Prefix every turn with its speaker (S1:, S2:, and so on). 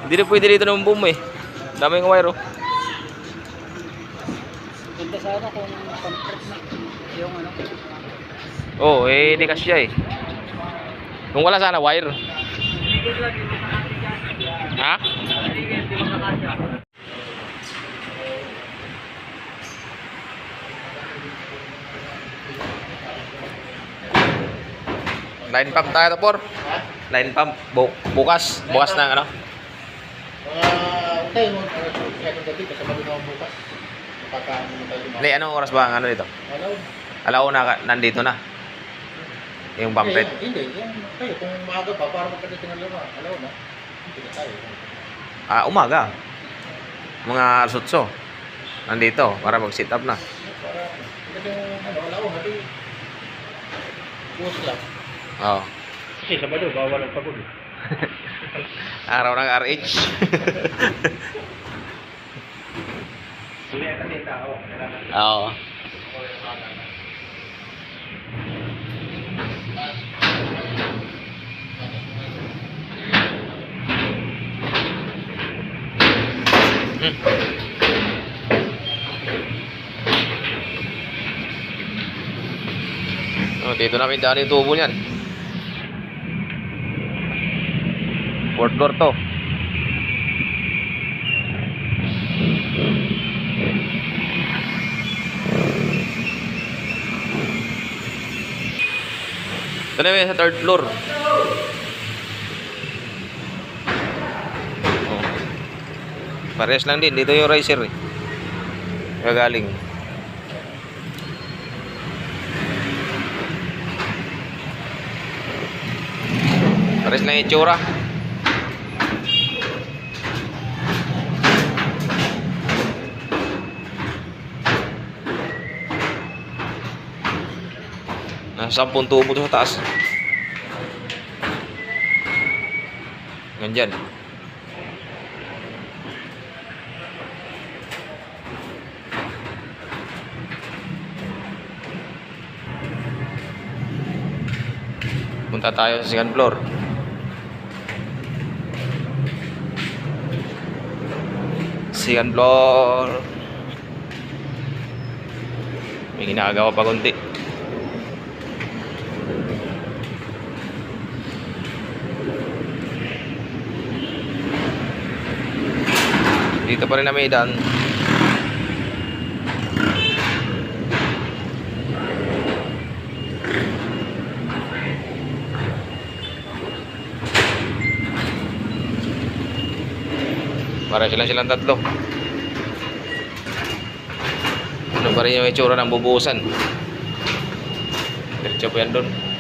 S1: Hindi na pwede dito ng boom eh. Daming wire oh.
S2: Ganda sana kung concrete na yung ano.
S1: Oh, eh di kasya eh. Kung wala sana wire. Ha? Line pump tayo to, por. Line pump. Bukas na ano?
S2: Okay, anong gabi kasi maginawa bukas. Pagkaan mo tayo
S1: Hindi, anong oras ba ang ano dito? Alauna nandito na. Yung bumpet.
S2: Hindi, kayo kung maaga pa para magkadating ng alaw na. Hindi na tayo.
S1: Ah, umaga. Mga alas 8. Nandito para mag-sit up na.
S2: Para yung alaw na di. Bukas lang.
S1: Oo.
S2: Kasi Sabado, bawal ang pagod.
S1: Araw ng RH.
S2: Sulit kasi tao.
S1: Oo. Oh, dito namin daan yung tubo niyan. Fourth floor to. Ito na yun sa third floor. Oh. Parehas lang din. Dito yung riser eh. Gagaling. Parehas lang yung itsura. Nasa 10 tubo sa taas. Ganyan. Punta tayo sa second floor. Second floor. May ginagawa pa konti. Dito pa rin na may daan. Para silang tatlo. Ano pa rin yung itsura ng bubuhusan. Diretso po yan doon.